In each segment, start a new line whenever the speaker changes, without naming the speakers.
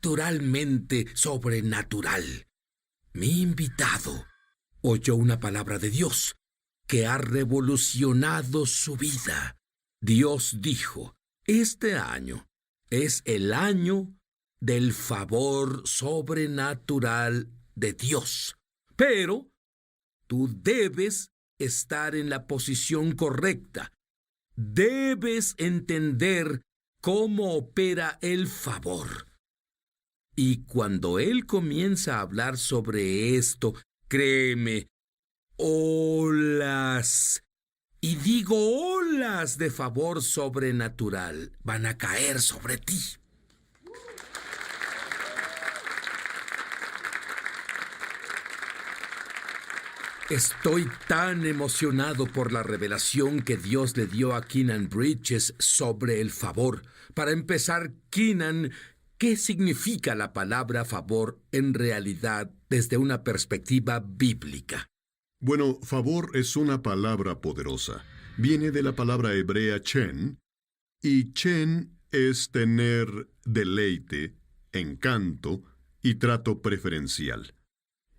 naturalmente sobrenatural. Mi invitado oyó una palabra de Dios que ha revolucionado su vida. Dios dijo: este año es el año del favor sobrenatural de Dios. Pero tú debes estar en la posición correcta. Debes entender cómo opera el favor. Y cuando Él comienza a hablar sobre esto, créeme, olas, y digo olas de favor sobrenatural, van a caer sobre ti. Estoy tan emocionado por la revelación que Dios le dio a Keenan Bridges sobre el favor. Para empezar, Keenan, ¿qué significa la palabra favor en realidad desde una perspectiva bíblica?
Bueno, favor es una palabra poderosa. Viene de la palabra hebrea chen, y chen es tener deleite, encanto y trato preferencial.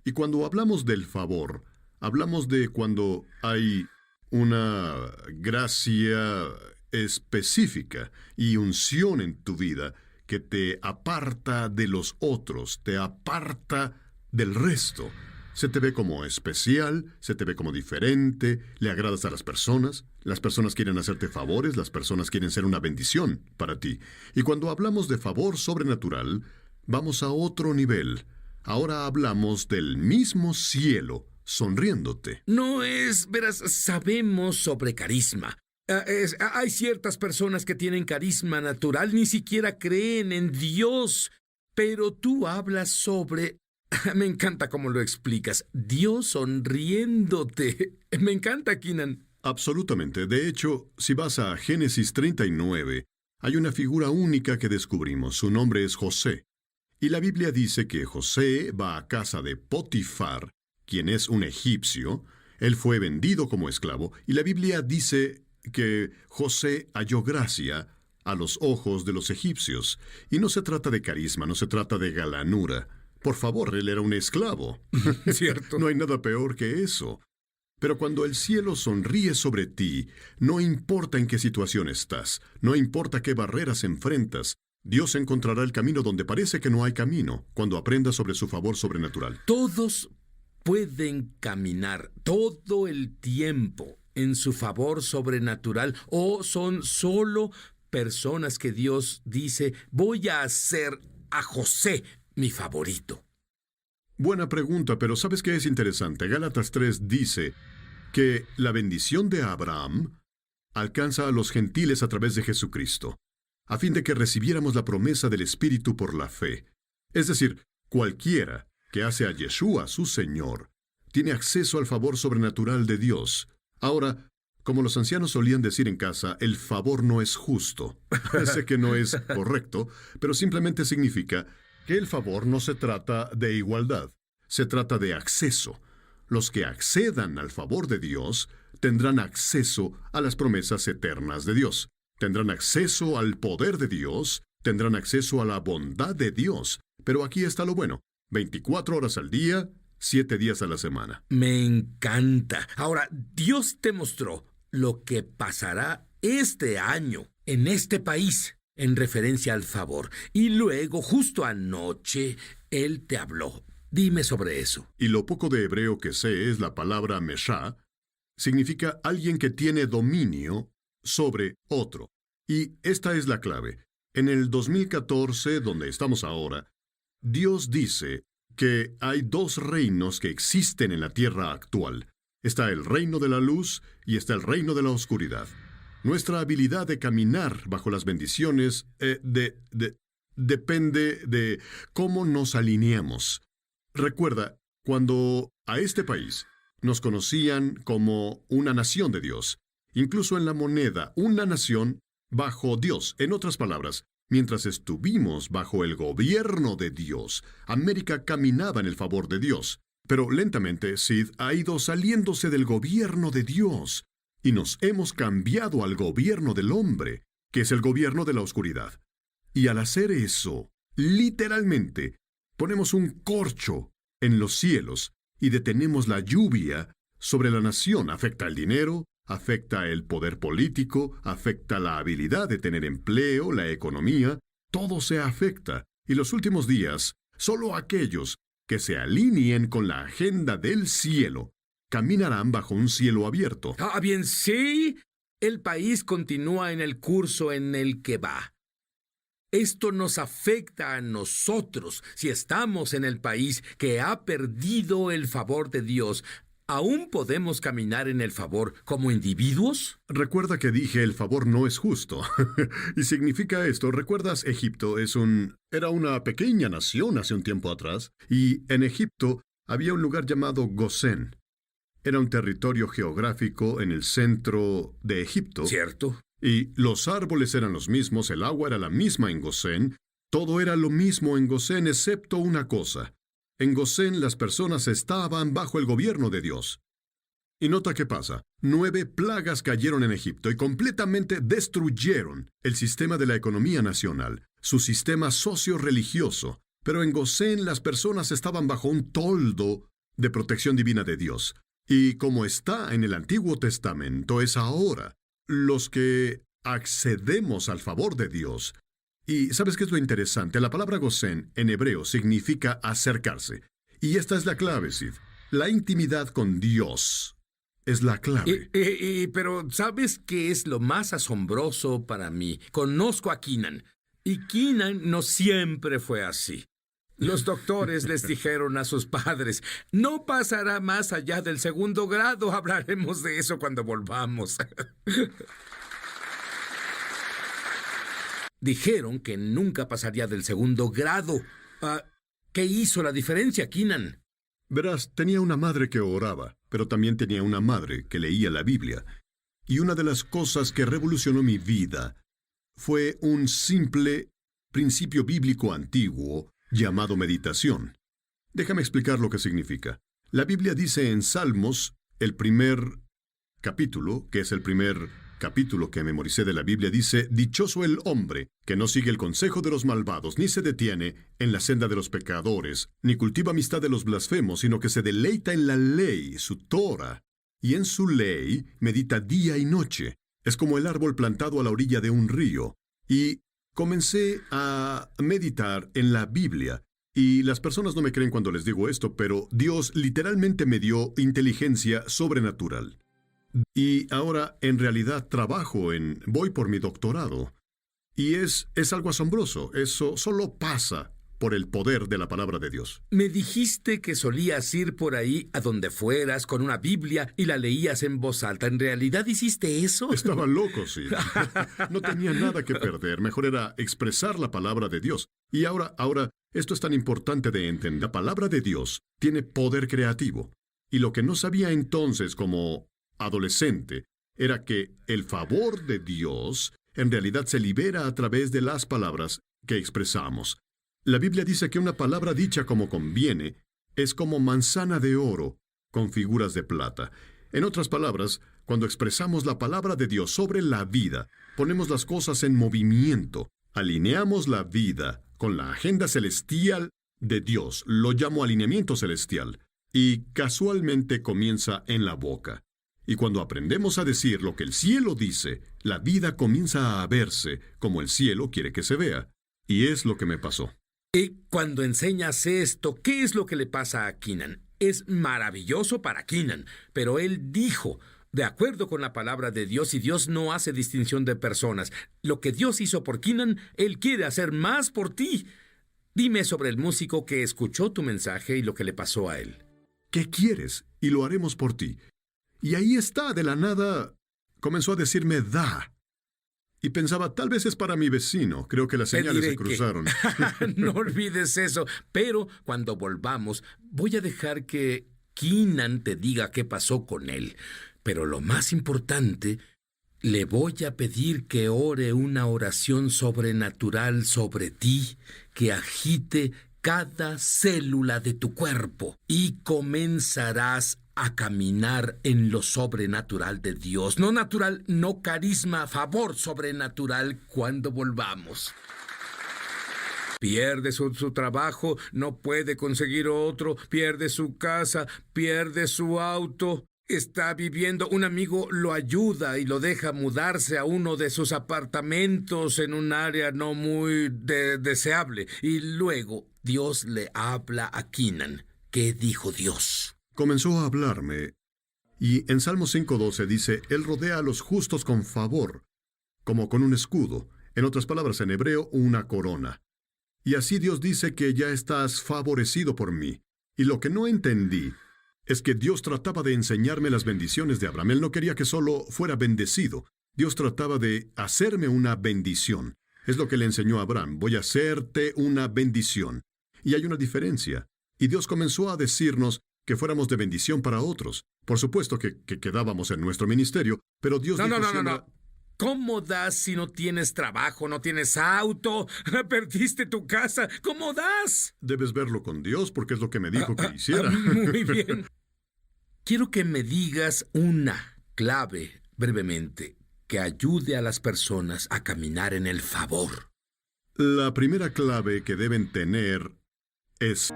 Y cuando hablamos del favor, hablamos de cuando hay una gracia específica y unción en tu vida que te aparta de los otros, te aparta del resto. Se te ve como especial, se te ve como diferente, le agradas a las personas quieren hacerte favores, las personas quieren ser una bendición para ti. Y cuando hablamos de favor sobrenatural, vamos a otro nivel. Ahora hablamos del mismo cielo sonriéndote.
No es, verás, sabemos sobre carisma. Hay ciertas personas que tienen carisma natural, ni siquiera creen en Dios. Pero tú hablas sobre... Me encanta cómo lo explicas. Dios sonriéndote. Me encanta, Keenan.
Absolutamente. De hecho, si vas a Génesis 39, hay una figura única que descubrimos. Su nombre es José. Y la Biblia dice que José va a casa de Potifar, quien es un egipcio. Él fue vendido como esclavo. Y la Biblia dice que José halló gracia a los ojos de los egipcios. Y no se trata de carisma, no se trata de galanura. Por favor, él era un esclavo.
Cierto.
No hay nada peor que eso. Pero cuando el cielo sonríe sobre ti, no importa en qué situación estás, no importa qué barreras enfrentas, Dios encontrará el camino donde parece que no hay camino, cuando aprendas sobre su favor sobrenatural.
Todos pueden caminar todo el tiempo en su favor sobrenatural, o son solo personas que Dios dice: voy a hacer a José mi favorito.
Buena pregunta, pero ¿sabes qué es interesante? Gálatas 3 dice que la bendición de Abraham alcanza a los gentiles a través de Jesucristo, a fin de que recibiéramos la promesa del Espíritu por la fe. Es decir, cualquiera que hace a Yeshua su Señor tiene acceso al favor sobrenatural de Dios. Ahora, como los ancianos solían decir en casa, el favor no es justo. Sé que no es correcto, pero simplemente significa que el favor no se trata de igualdad, se trata de acceso. Los que accedan al favor de Dios tendrán acceso a las promesas eternas de Dios, tendrán acceso al poder de Dios, tendrán acceso a la bondad de Dios. Pero aquí está lo bueno: 24 horas al día, 7 días a la semana.
Me encanta. Ahora, Dios te mostró lo que pasará este año en este país en referencia al favor. Y luego, justo anoche, Él te habló. Dime sobre eso.
Y lo poco de hebreo que sé es la palabra meshá. Significa alguien que tiene dominio sobre otro. Y esta es la clave. En el 2014, donde estamos ahora, Dios dice que hay dos reinos que existen en la tierra actual. Está el reino de la luz y está el reino de la oscuridad. Nuestra habilidad de caminar bajo las bendiciones depende de cómo nos alineamos. Recuerda, cuando a este país nos conocían como una nación de Dios, incluso en la moneda, una nación bajo Dios. En otras palabras, mientras estuvimos bajo el gobierno de Dios, América caminaba en el favor de Dios. Pero lentamente, Sid ha ido saliéndose del gobierno de Dios. Y nos hemos cambiado al gobierno del hombre, que es el gobierno de la oscuridad. Y al hacer eso, Literalmente, ponemos un corcho en los cielos y detenemos la lluvia sobre la nación. Afecta el dinero, afecta el poder político, afecta la habilidad de tener empleo, la economía. Todo se afecta. Y los últimos días, solo aquellos que se alineen con la agenda del cielo caminarán bajo un cielo abierto.
Ah, bien, sí. El país continúa en el curso en el que va. Esto nos afecta a nosotros si estamos en el país que ha perdido el favor de Dios. ¿Aún podemos caminar en el favor como individuos?
Recuerda que dije el favor no es justo. Y significa esto. ¿Recuerdas? Egipto era una pequeña nación hace un tiempo atrás. Y en Egipto había un lugar llamado Gosén. Era un territorio geográfico en el centro de Egipto.
¿Cierto?
Y los árboles eran los mismos, el agua era la misma en Gosén. Todo era lo mismo en Gosén excepto una cosa. En Gosén las personas estaban bajo el gobierno de Dios. Y nota qué pasa. 9 plagas cayeron en Egipto y completamente destruyeron el sistema de la economía nacional, su sistema socio-religioso. Pero en Gosén las personas estaban bajo un toldo de protección divina de Dios. Y como está en el Antiguo Testamento, es ahora los que accedemos al favor de Dios. Y ¿sabes qué es lo interesante? La palabra Gosén en hebreo significa acercarse. Y esta es la clave, Sid. La intimidad con Dios es la clave.
Pero ¿sabes qué es lo más asombroso para mí? Conozco a Keenan. Y Keenan no siempre fue así. Los doctores les dijeron a sus padres, no pasará más allá del 2º grado. Hablaremos de eso cuando volvamos. Dijeron que nunca pasaría del 2º grado. ¿Qué hizo la diferencia, Keenan?
Verás, tenía una madre que oraba, pero también tenía una madre que leía la Biblia. Y una de las cosas que revolucionó mi vida fue un simple principio bíblico antiguo llamado meditación. Déjame explicar lo que significa. La Biblia dice en Salmos, el primer capítulo, que es el primer capítulo que memoricé de la Biblia, dice, dichoso el hombre que no sigue el consejo de los malvados, ni se detiene en la senda de los pecadores, ni cultiva amistad de los blasfemos, sino que se deleita en la ley, su Torah, y en su ley medita día y noche. Es como el árbol plantado a la orilla de un río. Y comencé a meditar en la Biblia. Y las personas no me creen cuando les digo esto, pero Dios literalmente me dio inteligencia sobrenatural. Y ahora, en realidad, voy por mi doctorado. Y es algo asombroso. Eso solo pasa por el poder de la palabra de Dios.
Me dijiste que solías ir por ahí a donde fueras con una Biblia y la leías en voz alta. ¿En realidad hiciste eso?
Estaba loco, sí. No tenía nada que perder. Mejor era expresar la palabra de Dios. Y ahora, esto es tan importante de entender. La palabra de Dios tiene poder creativo. Y lo que no sabía entonces como adolescente era que el favor de Dios en realidad se libera a través de las palabras que expresamos. La Biblia dice que una palabra dicha como conviene es como manzana de oro con figuras de plata. En otras palabras, cuando expresamos la palabra de Dios sobre la vida, ponemos las cosas en movimiento, alineamos la vida con la agenda celestial de Dios. Lo llamo alineamiento celestial. Y casualmente comienza en la boca. Y cuando aprendemos a decir lo que el cielo dice, la vida comienza a verse como el cielo quiere que se vea. Y es lo que me pasó.
Y cuando enseñas esto, ¿qué es lo que le pasa a Keenan? Es maravilloso para Keenan, pero él dijo, de acuerdo con la palabra de Dios, y Dios no hace distinción de personas. Lo que Dios hizo por Keenan, Él quiere hacer más por ti. Dime sobre el músico que escuchó tu mensaje y lo que le pasó a él.
¿Qué quieres? Y lo haremos por ti. Y ahí está, de la nada, comenzó a decirme, da. Y pensaba, tal vez es para mi vecino. Creo que las señales se cruzaron.
No olvides eso. Pero cuando volvamos, voy a dejar que Keenan te diga qué pasó con él. Pero lo más importante, le voy a pedir que ore una oración sobrenatural sobre ti, que agite cada célula de tu cuerpo y comenzarás a caminar en lo sobrenatural de Dios. No natural, no carisma, favor sobrenatural cuando volvamos. Pierde su trabajo, no puede conseguir otro, pierde su casa, pierde su auto. Está viviendo, un amigo lo ayuda y lo deja mudarse a uno de sus apartamentos en un área no muy deseable. Y luego Dios le habla a Keenan. ¿Qué dijo Dios?
Comenzó a hablarme, y en Salmo 5:12 dice, Él rodea a los justos con favor, como con un escudo. En otras palabras, en hebreo, una corona. Y así Dios dice que ya estás favorecido por mí. Y lo que no entendí es que Dios trataba de enseñarme las bendiciones de Abraham. Él no quería que solo fuera bendecido. Dios trataba de hacerme una bendición. Es lo que le enseñó a Abraham. Voy a hacerte una bendición. Y hay una diferencia. Y Dios comenzó a decirnos que fuéramos de bendición para otros. Por supuesto que quedábamos en nuestro ministerio, pero Dios dijo siempre,
No. ¿Cómo das si no tienes trabajo, no tienes auto, perdiste tu casa? ¿Cómo das?
Debes verlo con Dios porque es lo que me dijo que hiciera.
Muy bien. Quiero que me digas una clave, brevemente, que ayude a las personas a caminar en el favor.
La primera clave que deben tener es...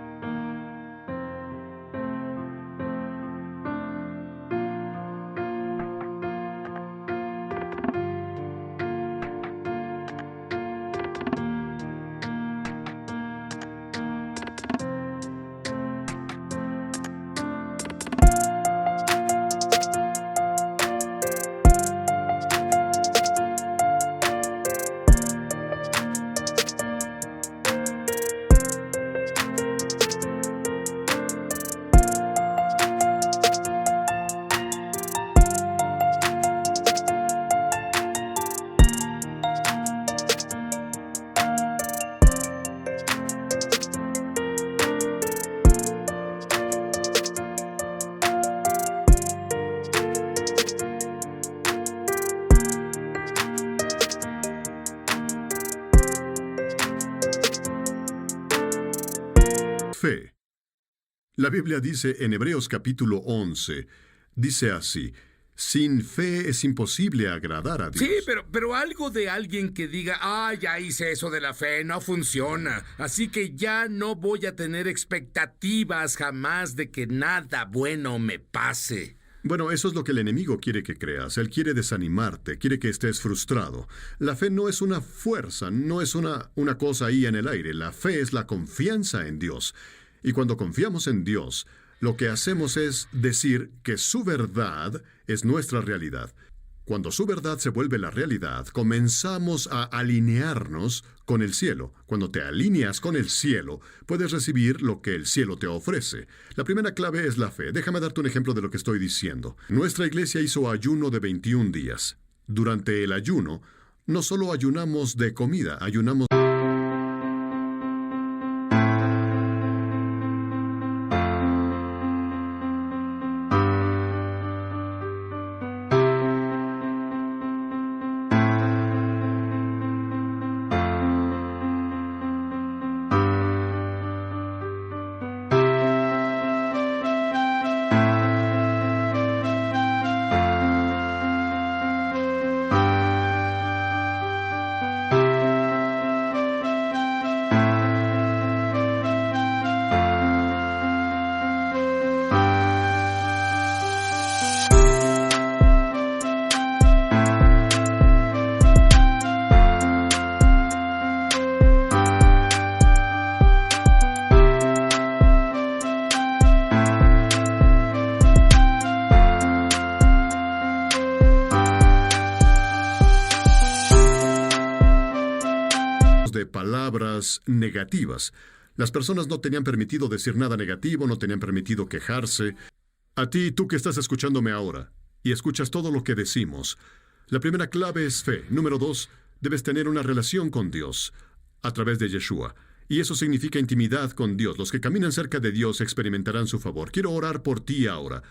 fe. La Biblia dice en Hebreos capítulo 11, dice así, sin fe es imposible agradar a Dios.
Sí, pero algo de alguien que diga, ya hice eso de la fe, no funciona, así que ya no voy a tener expectativas jamás de que nada bueno me pase.
Bueno, eso es lo que el enemigo quiere que creas. Él quiere desanimarte, quiere que estés frustrado. La fe no es una fuerza, no es una cosa ahí en el aire. La fe es la confianza en Dios. Y cuando confiamos en Dios, lo que hacemos es decir que su verdad es nuestra realidad. Cuando su verdad se vuelve la realidad, comenzamos a alinearnos con el cielo. Cuando te alineas con el cielo, puedes recibir lo que el cielo te ofrece. La primera clave es la fe. Déjame darte un ejemplo de lo que estoy diciendo. Nuestra iglesia hizo ayuno de 21 días. Durante el ayuno, no solo ayunamos de comida, ayunamos de palabras negativas. Las personas no tenían permitido decir nada negativo, no tenían permitido quejarse. A ti, tú que estás escuchándome ahora, y escuchas todo lo que decimos, la primera clave es fe. Número 2, debes tener una relación con Dios a través de Yeshua. Y eso significa intimidad con Dios. Los que caminan cerca de Dios experimentarán su favor. Quiero orar por ti ahora.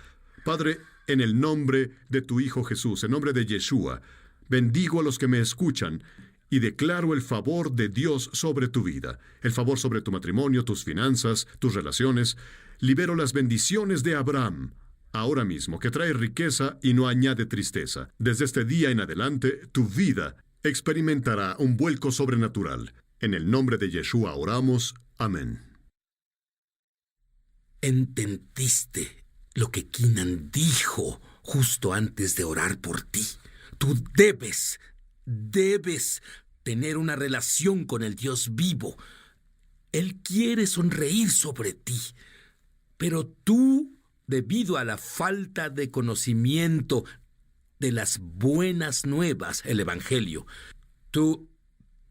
Padre, en el nombre de tu Hijo Jesús, en nombre de Yeshua, bendigo a los que me escuchan y declaro el favor de Dios sobre tu vida, el favor sobre tu matrimonio, tus finanzas, tus relaciones. Libero las bendiciones de Abraham, ahora mismo, que trae riqueza y no añade tristeza. Desde este día en adelante, tu vida experimentará un vuelco sobrenatural. En el nombre de Yeshua oramos. Amén.
¿Entendiste lo que Keenan dijo justo antes de orar por ti? Tú debes tener una relación con el Dios vivo. Él quiere sonreír sobre ti, pero tú, debido a la falta de conocimiento de las buenas nuevas, el Evangelio, tú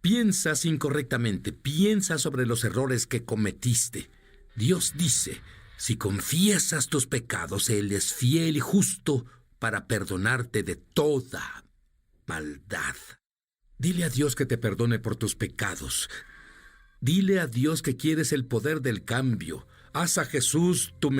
piensas incorrectamente, piensas sobre los errores que cometiste. Dios dice, si confiesas tus pecados, Él es fiel y justo para perdonarte de toda maldad. Dile a Dios que te perdone por tus pecados. Dile a Dios que quieres el poder del cambio. Haz a Jesús tu